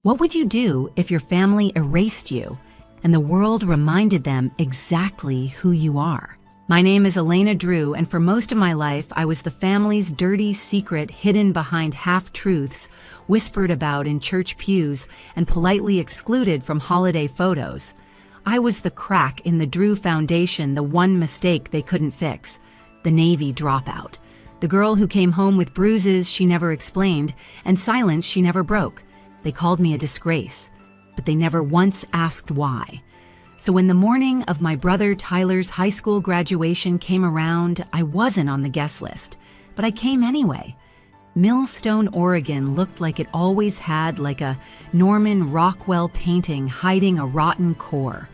What would you do if your family erased you and the world reminded them exactly who you are? My name is Elena Drew, and for most of my life, I was the family's dirty secret hidden behind half-truths, whispered about in church pews, and politely excluded from holiday photos. I was the crack in the Drew Foundation, the one mistake they couldn't fix, the Navy dropout, the girl who came home with bruises she never explained and silence she never broke. They called me a disgrace, but they never once asked why. So when the morning of my brother Tyler's high school graduation came around, I wasn't on the guest list, but I came anyway. Millstone, Oregon looked like it always had, like a Norman Rockwell painting hiding a rotten core.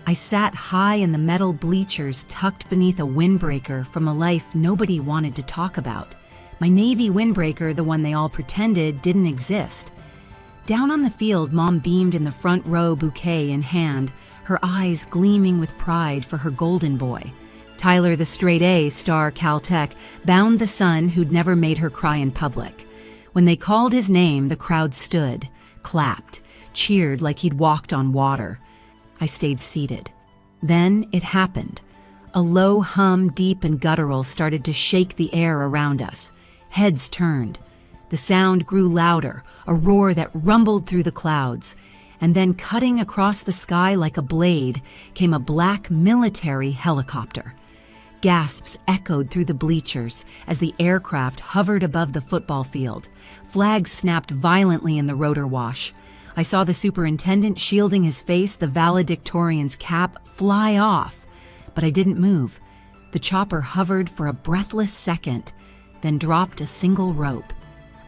I sat high in the metal bleachers tucked beneath a windbreaker from a life nobody wanted to talk about. My Navy windbreaker, the one they all pretended didn't exist. Down on the field, Mom beamed in the front row, bouquet in hand, her eyes gleaming with pride for her golden boy. Tyler, the straight-A star Caltech, bound the son who'd never made her cry in public. When they called his name, the crowd stood, clapped, cheered like he'd walked on water. I stayed seated. Then it happened. A low hum, deep and guttural, started to shake the air around us. Heads turned. The sound grew louder, a roar that rumbled through the clouds. And then cutting across the sky like a blade came a black military helicopter. Gasps echoed through the bleachers as the aircraft hovered above the football field. Flags snapped violently in the rotor wash. I saw the superintendent shielding his face, the valedictorian's cap, fly off. But I didn't move. The chopper hovered for a breathless second, then dropped a single rope.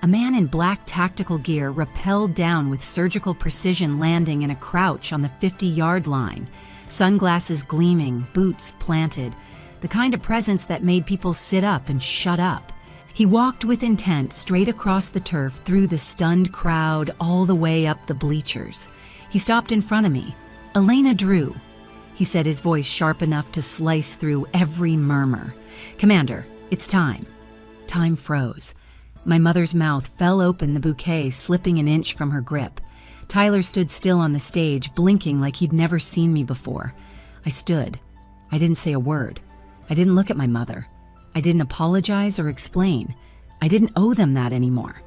A man in black tactical gear rappelled down with surgical precision, landing in a crouch on the 50-yard line, sunglasses gleaming, boots planted, the kind of presence that made people sit up and shut up. He walked with intent straight across the turf, through the stunned crowd, all the way up the bleachers. He stopped in front of me. "Elena Drew," he said, his voice sharp enough to slice through every murmur. "Commander, it's time." Time froze. My mother's mouth fell open, the bouquet slipping an inch from her grip. Tyler stood still on the stage, blinking like he'd never seen me before. I stood. I didn't say a word. I didn't look at my mother. I didn't apologize or explain. I didn't owe them that anymore.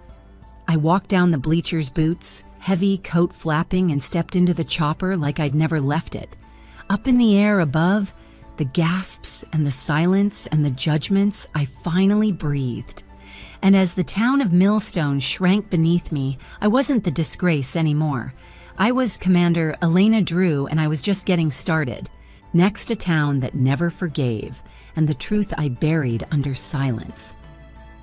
I walked down the bleachers, boots, heavy coat flapping, and stepped into the chopper like I'd never left it. Up in the air above, the gasps and the silence and the judgments, I finally breathed. And as the town of Millstone shrank beneath me, I wasn't the disgrace anymore. I was Commander Elena Drew, and I was just getting started. Next, a town that never forgave, and the truth I buried under silence.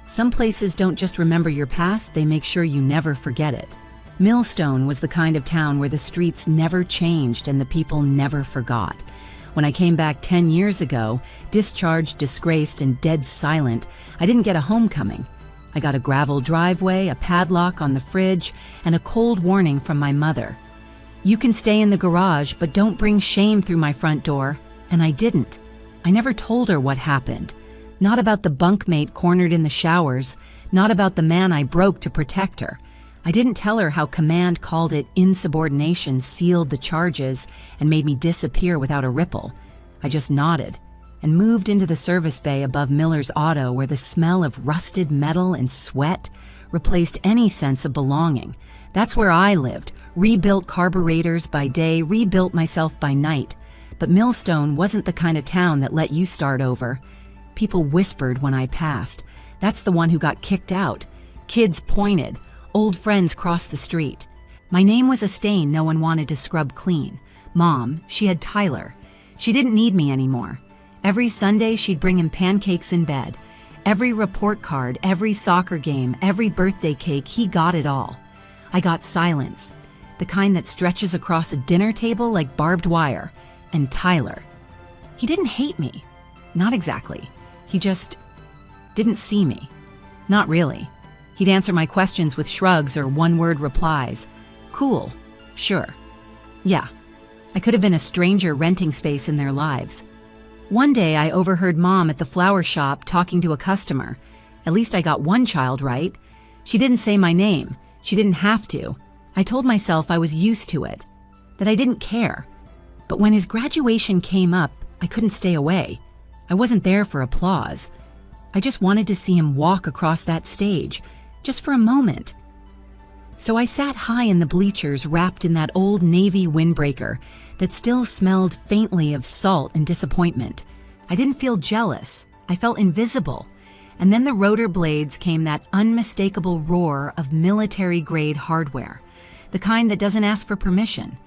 Some places don't just remember your past, they make sure you never forget it. Millstone was the kind of town where the streets never changed and the people never forgot. When I came back 10 years ago, discharged, disgraced, and dead silent, I didn't get a homecoming. I got a gravel driveway, a padlock on the fridge, and a cold warning from my mother. "You can stay in the garage, but don't bring shame through my front door." And I didn't. I never told her what happened. Not about the bunkmate cornered in the showers, not about the man I broke to protect her. I didn't tell her how command called it insubordination, sealed the charges, and made me disappear without a ripple. I just nodded and moved into the service bay above Miller's Auto, where the smell of rusted metal and sweat replaced any sense of belonging. That's where I lived, rebuilt carburetors by day, rebuilt myself by night. But Millstone wasn't the kind of town that let you start over. People whispered when I passed. "That's the one who got kicked out." Kids pointed. Old friends crossed the street. My name was a stain no one wanted to scrub clean. Mom, she had Tyler. She didn't need me anymore. Every Sunday, she'd bring him pancakes in bed. Every report card, every soccer game, every birthday cake, he got it all. I got silence, the kind that stretches across a dinner table like barbed wire. And Tyler. He didn't hate me. Not exactly. He just didn't see me. Not really. He'd answer my questions with shrugs or one-word replies. Cool. Sure. Yeah. I could have been a stranger renting space in their lives. One day I overheard Mom at the flower shop talking to a customer. At least I got one child right. She didn't say my name. She didn't have to. I told myself I was used to it, that I didn't care. But when his graduation came up, I couldn't stay away. I wasn't there for applause. I just wanted to see him walk across that stage, just for a moment. So I sat high in the bleachers wrapped in that old Navy windbreaker that still smelled faintly of salt and disappointment. I didn't feel jealous. I felt invisible. And then the rotor blades came that unmistakable roar of military-grade hardware, the kind that doesn't ask for permission.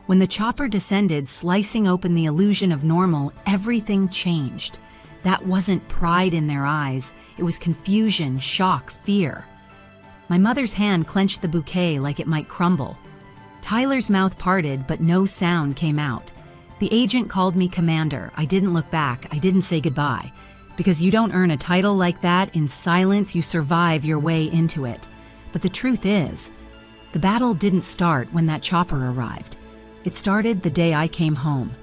When the chopper descended, slicing open the illusion of normal, everything changed. That wasn't pride in their eyes. It was confusion, shock, fear. My mother's hand clenched the bouquet like it might crumble. Tyler's mouth parted, but no sound came out. The agent called me commander. I didn't look back. I didn't say goodbye. Because you don't earn a title like that in silence, you survive your way into it. But the truth is, the battle didn't start when that chopper arrived. It started the day I came home.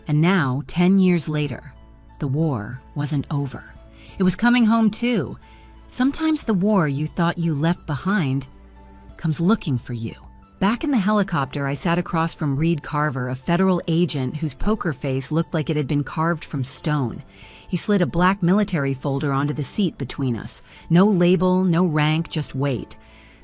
And now, 10 years later, the war wasn't over. It was coming home too. Sometimes the war you thought you left behind comes looking for you. Back in the helicopter, I sat across from Reed Carver, a federal agent whose poker face looked like it had been carved from stone. He slid a black military folder onto the seat between us. No label, no rank, just weight.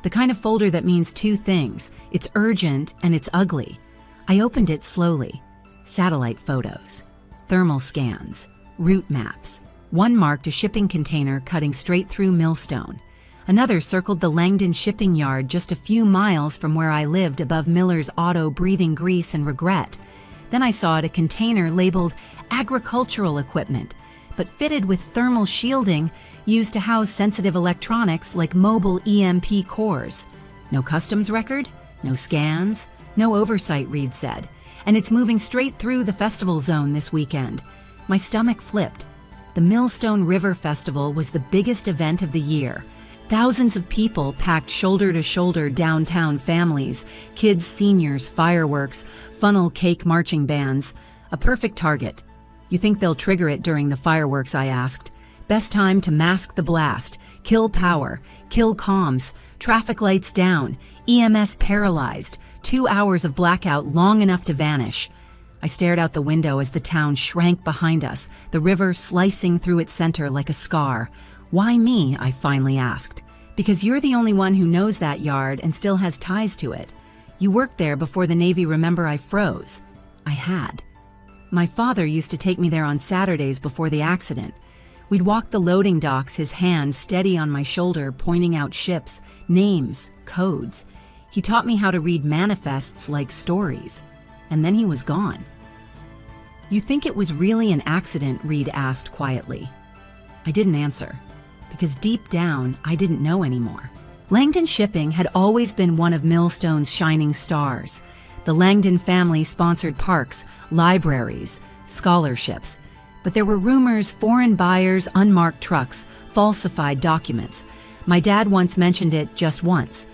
The kind of folder that means two things. It's urgent and it's ugly. I opened it slowly. Satellite photos, thermal scans, route maps. One marked a shipping container cutting straight through Millstone. Another circled the Langdon shipping yard just a few miles from where I lived above Miller's Auto, breathing grease and regret. Then I saw a container labeled agricultural equipment, but fitted with thermal shielding used to house sensitive electronics like mobile EMP cores. No customs record, no scans, no oversight, Reed said. And it's moving straight through the festival zone this weekend. My stomach flipped. The Millstone River Festival was the biggest event of the year. Thousands of people packed shoulder to shoulder downtown, families, kids, seniors, fireworks, funnel cake marching bands. A perfect target. You think they'll trigger it during the fireworks, I asked. Best time to mask the blast, kill power, kill comms, traffic lights down, EMS paralyzed, 2 hours of blackout long enough to vanish. I stared out the window as the town shrank behind us, the river slicing through its center like a scar. Why me? I finally asked. Because you're the only one who knows that yard and still has ties to it. You worked there before the Navy. Remember I froze? I had. My father used to take me there on Saturdays before the accident. We'd walk the loading docks, his hand steady on my shoulder, pointing out ships, names, codes. He taught me how to read manifests like stories. And then he was gone. You think it was really an accident? Reed asked quietly. I didn't answer, because deep down, I didn't know anymore. Langdon Shipping had always been one of Millstone's shining stars. The Langdon family sponsored parks, libraries, scholarships. But there were rumors, foreign buyers, unmarked trucks, falsified documents. My dad once mentioned it just once.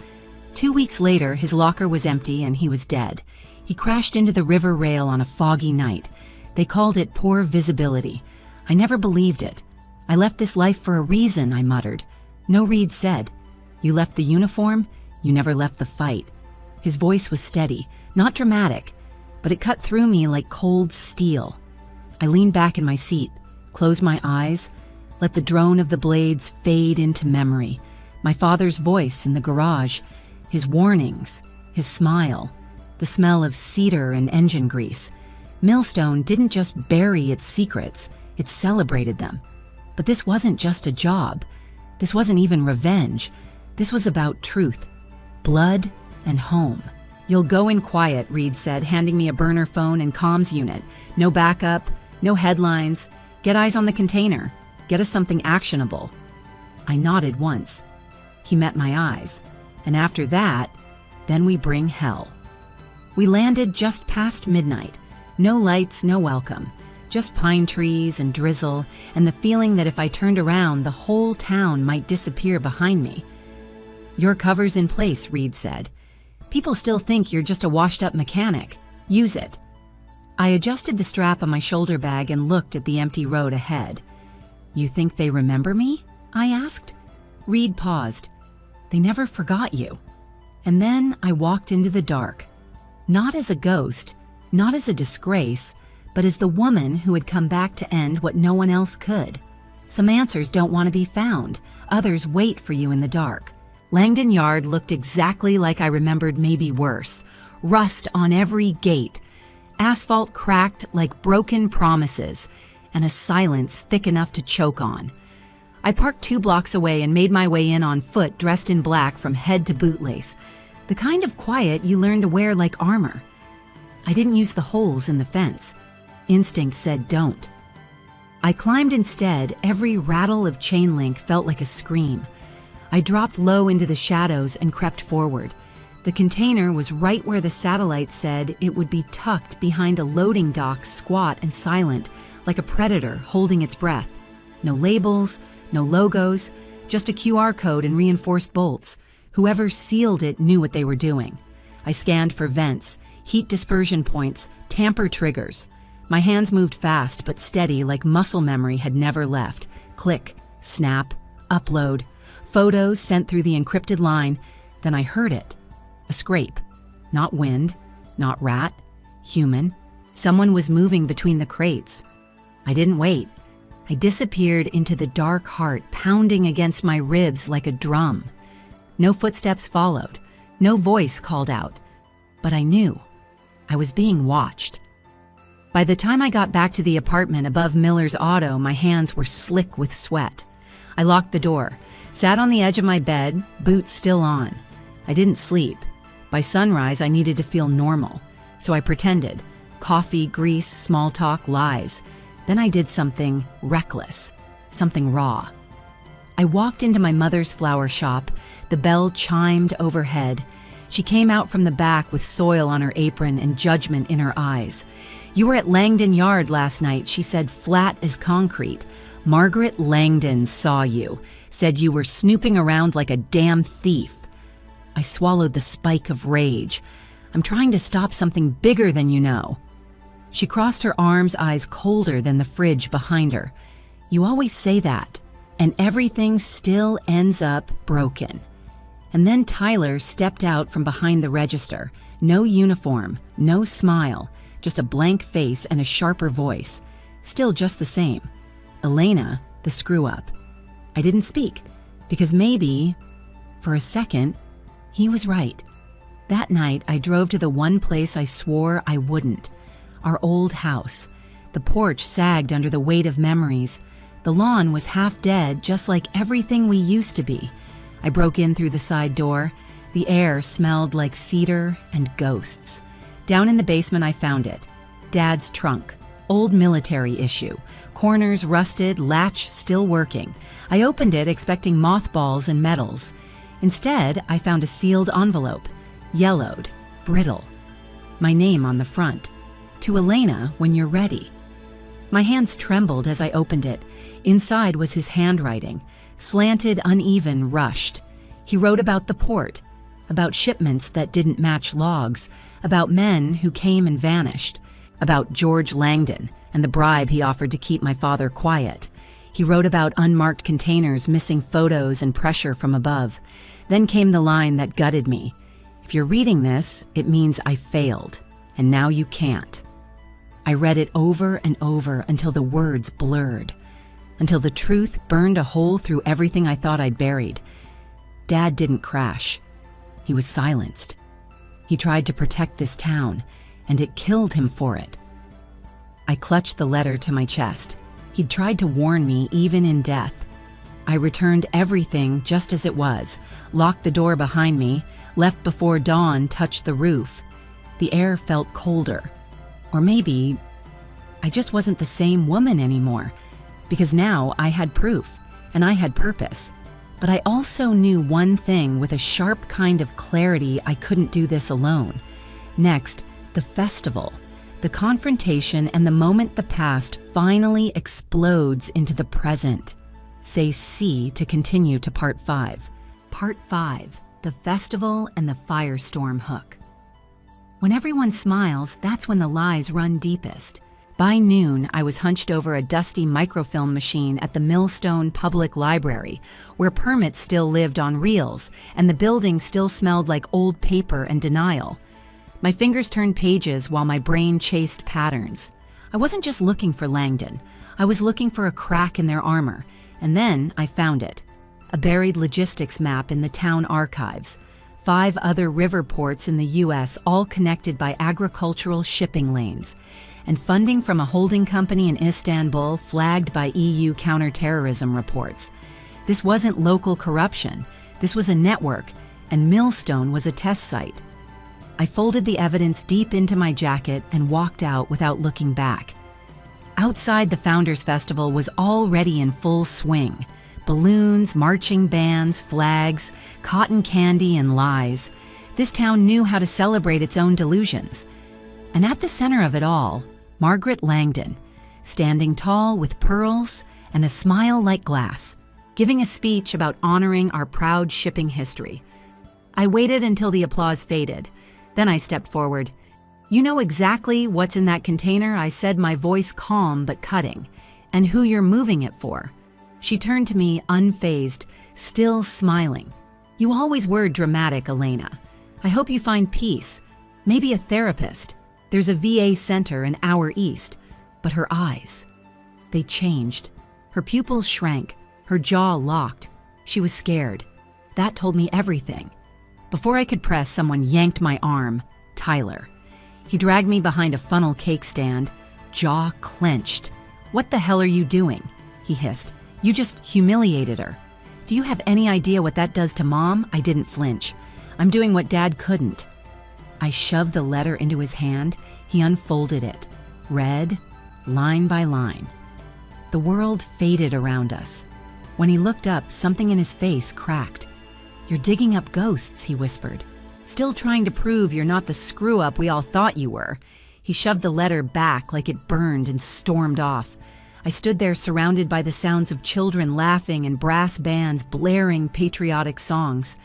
2 weeks later, his locker was empty and he was dead. He crashed into the river rail on a foggy night. They called it poor visibility. I never believed it. I left this life for a reason, I muttered. No, Reed said. You left the uniform, you never left the fight. His voice was steady, not dramatic, but it cut through me like cold steel. I leaned back in my seat, closed my eyes, let the drone of the blades fade into memory. My father's voice in the garage, his warnings, his smile, the smell of cedar and engine grease. Millstone didn't just bury its secrets, it celebrated them. But this wasn't just a job. This wasn't even revenge. This was about truth, blood, and home. You'll go in quiet, Reed said, handing me a burner phone and comms unit. No backup, no headlines. Get eyes on the container. Get us something actionable. I nodded once. He met my eyes. And after that, then we bring hell. We landed just past midnight. No lights, no welcome. Just pine trees and drizzle, and the feeling that if I turned around, the whole town might disappear behind me. Your cover's in place, Reed said. People still think you're just a washed-up mechanic. Use it. I adjusted the strap on my shoulder bag and looked at the empty road ahead. You think they remember me? I asked. Reed paused. They never forgot you. And then I walked into the dark, not as a ghost, not as a disgrace, but as the woman who had come back to end what no one else could. Some answers don't want to be found. Others wait for you in the dark. Langdon Yard looked exactly like I remembered, maybe worse. Rust on every gate, asphalt cracked like broken promises, and a silence thick enough to choke on. I parked 2 blocks away and made my way in on foot, dressed in black from head to bootlace. The kind of quiet you learn to wear like armor. I didn't use the holes in the fence. Instinct said don't. I climbed instead. Every rattle of chain link felt like a scream. I dropped low into the shadows and crept forward. The container was right where the satellite said it would be, tucked behind a loading dock, squat and silent, like a predator holding its breath. No labels, no logos, just a QR code and reinforced bolts. Whoever sealed it knew what they were doing. I scanned for vents, heat dispersion points, tamper triggers. My hands moved fast but steady, like muscle memory had never left. Click, snap, upload. Photos sent through the encrypted line. Then I heard it. A scrape. Not wind, not rat, human. Someone was moving between the crates. I didn't wait. I disappeared into the dark heart, pounding against my ribs like a drum. No footsteps followed. No voice called out. But I knew. I was being watched. By the time I got back to the apartment above Miller's Auto, my hands were slick with sweat. I locked the door, sat on the edge of my bed, boots still on. I didn't sleep. By sunrise, I needed to feel normal. So I pretended. Coffee, grease, small talk, lies. Then I did something reckless, something raw. I walked into my mother's flower shop. The bell chimed overhead. She came out from the back with soil on her apron and judgment in her eyes. "You were at Langdon Yard last night," she said, flat as concrete. "Margaret Langdon saw you, said you were snooping around like a damn thief." I swallowed the spike of rage. "I'm trying to stop something bigger than you know." She crossed her arms, eyes colder than the fridge behind her. "You always say that, and everything still ends up broken." And then Tyler stepped out from behind the register. No uniform, no smile, just a blank face and a sharper voice. Still just the same. Elena, the screw-up. I didn't speak, because maybe, for a second, he was right. That night, I drove to the one place I swore I wouldn't. Our old house. The porch sagged under the weight of memories. The lawn was half dead, just like everything we used to be. I broke in through the side door. The air smelled like cedar and ghosts. Down in the basement, I found it. Dad's trunk. Old military issue. Corners rusted, latch still working. I opened it expecting mothballs and metals. Instead, I found a sealed envelope. Yellowed. Brittle. My name on the front. "To Elena, when you're ready." My hands trembled as I opened it. Inside was his handwriting. Slanted, uneven, rushed. He wrote about the port, about shipments that didn't match logs, about men who came and vanished, about George Langdon and the bribe he offered to keep my father quiet. He wrote about unmarked containers, missing photos, and pressure from above. Then came the line that gutted me. "If you're reading this, it means I failed, and now you can't." I read it over and over until the words blurred, until the truth burned a hole through everything I thought I'd buried. Dad didn't crash. He was silenced. He tried to protect this town, and it killed him for it. I clutched the letter to my chest. He'd tried to warn me even in death. I returned everything just as it was, locked the door behind me, left before dawn touched the roof. The air felt colder. Or maybe I just wasn't the same woman anymore, because now I had proof, and I had purpose. But I also knew one thing with a sharp kind of clarity: I couldn't do this alone. Next, the festival, the confrontation, and the moment the past finally explodes into the present. Say C to continue to Part 5. Part 5, the festival and the firestorm hook. When everyone smiles, that's when the lies run deepest. By noon, I was hunched over a dusty microfilm machine at the Millstone Public Library, where permits still lived on reels, and the building still smelled like old paper and denial. My fingers turned pages while my brain chased patterns. I wasn't just looking for Langdon. I was looking for a crack in their armor, and then I found it. A buried logistics map in the town archives. 5 other river ports in the U.S., all connected by agricultural shipping lanes. And funding from a holding company in Istanbul flagged by EU counterterrorism reports. This wasn't local corruption. This was a network, and Millstone was a test site. I folded the evidence deep into my jacket and walked out without looking back. Outside, the Founders Festival was already in full swing. Balloons, marching bands, flags, cotton candy, and lies. This town knew how to celebrate its own delusions. And at the center of it all, Margaret Langdon, standing tall with pearls and a smile like glass, giving a speech about honoring our proud shipping history. I waited until the applause faded. Then I stepped forward. "You know exactly what's in that container," I said, my voice calm but cutting, "and who you're moving it for." She turned to me unfazed, still smiling. "You always were dramatic, Elena. I hope you find peace, maybe a therapist. There's a VA center an hour east." But her eyes, they changed. Her pupils shrank, her jaw locked. She was scared. That told me everything. Before I could press, someone yanked my arm. Tyler. He dragged me behind a funnel cake stand, jaw clenched. "What the hell are you doing?" he hissed. "You just humiliated her. Do you have any idea what that does to Mom?" I didn't flinch. "I'm doing what Dad couldn't." I shoved the letter into his hand. He unfolded it, read, line by line. The world faded around us. When he looked up, something in his face cracked. "You're digging up ghosts," he whispered. "Still trying to prove you're not the screw-up we all thought you were." He shoved the letter back like it burned and stormed off. I stood there surrounded by the sounds of children laughing and brass bands blaring patriotic songs.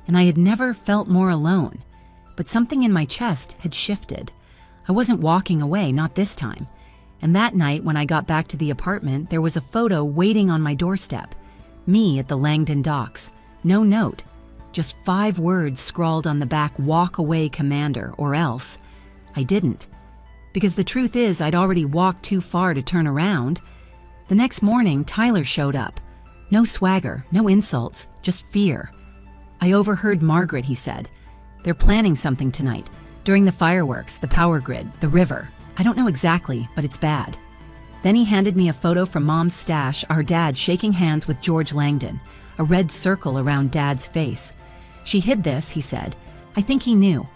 And I had never felt more alone. But something in my chest had shifted. I wasn't walking away, not this time. And that night, when I got back to the apartment, there was a photo waiting on my doorstep. Me at the Langdon docks. No note. Just 5 words scrawled on the back, "Walk away, Commander," or else. I didn't. Because the truth is, I'd already walked too far to turn around. The next morning, Tyler showed up. No swagger, no insults, just fear. "I overheard Margaret," he said. "They're planning something tonight. During the fireworks, the power grid, the river. I don't know exactly, but it's bad." Then he handed me a photo from Mom's stash, our dad shaking hands with George Langdon, a red circle around Dad's face. "She hid this," he said. "I think he knew."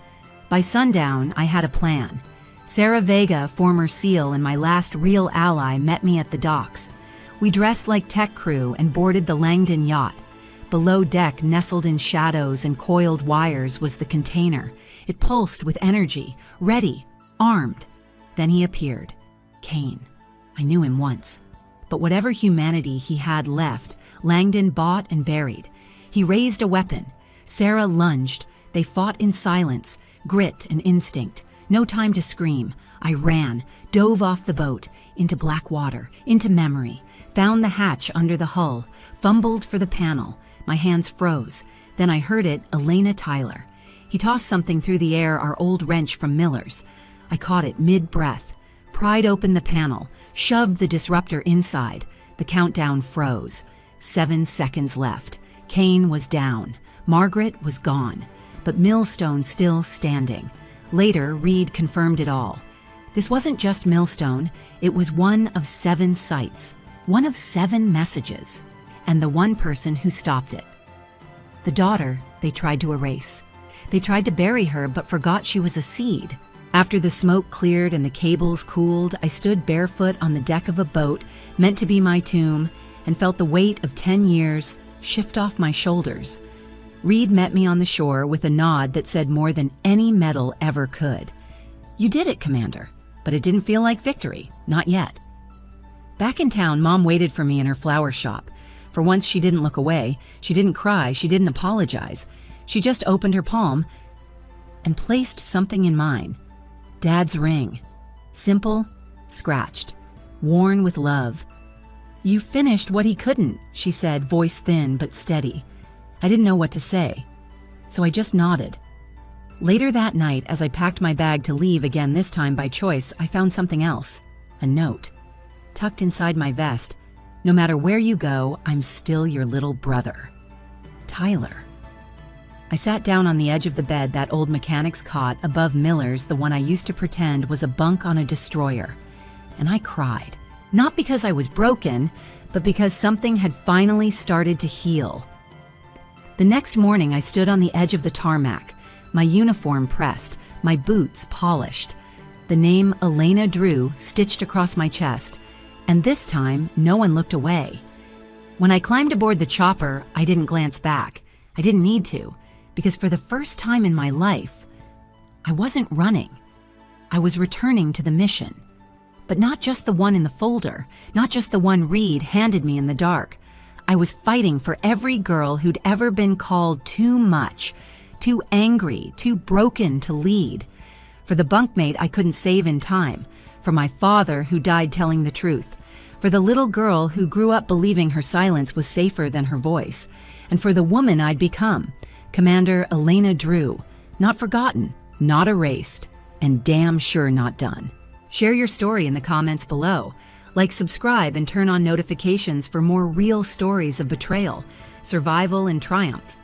By sundown, I had a plan. Sarah Vega, former SEAL and my last real ally, met me at the docks. We dressed like tech crew and boarded the Langdon yacht. Below deck, nestled in shadows and coiled wires, was the container. It pulsed with energy, ready, armed. Then he appeared. Kane. I knew him once. But whatever humanity he had left, Langdon bought and buried. He raised a weapon. Sarah lunged. They fought in silence, grit and instinct. No time to scream. I ran, dove off the boat, into black water, into memory, found the hatch under the hull, fumbled for the panel. My hands froze. Then I heard it, Elena Tyler. He tossed something through the air, our old wrench from Miller's. I caught it mid-breath, pried open the panel, shoved the disruptor inside. The countdown froze. 7 seconds left. Kane was down. Margaret was gone. But Millstone still standing. Later, Reed confirmed it all. This wasn't just Millstone. It was one of 7 sites. One of 7 messages. And the one person who stopped it. The daughter, they tried to erase. They tried to bury her, but forgot she was a seed. After the smoke cleared and the cables cooled, I stood barefoot on the deck of a boat meant to be my tomb and felt the weight of 10 years shift off my shoulders. Reed met me on the shore with a nod that said more than any medal ever could. "You did it, Commander." But it didn't feel like victory. Not yet. Back in town, Mom waited for me in her flower shop. For once, she didn't look away. She didn't cry. She didn't apologize. She just opened her palm and placed something in mine. Dad's ring. Simple, scratched, worn with love. "You finished what he couldn't," she said, voice thin but steady. I didn't know what to say, so I just nodded. Later that night, as I packed my bag to leave again, this time by choice, I found something else. A note, tucked inside my vest. "No matter where you go, I'm still your little brother. Tyler." I sat down on the edge of the bed, that old mechanic's cot above Miller's, the one I used to pretend was a bunk on a destroyer, and I cried. Not because I was broken, but because something had finally started to heal. The next morning, I stood on the edge of the tarmac, my uniform pressed, my boots polished, the name Elena Drew stitched across my chest, and this time, no one looked away. When I climbed aboard the chopper, I didn't glance back. I didn't need to, because for the first time in my life, I wasn't running. I was returning to the mission. But not just the one in the folder, not just the one Reed handed me in the dark. I was fighting for every girl who'd ever been called too much, too angry, too broken to lead. For the bunkmate I couldn't save in time. For my father who died telling the truth. For the little girl who grew up believing her silence was safer than her voice. And for the woman I'd become, Commander Elena Drew. Not forgotten, not erased, and damn sure not done. Share your story in the comments below. Like, subscribe, and turn on notifications for more real stories of betrayal, survival, and triumph.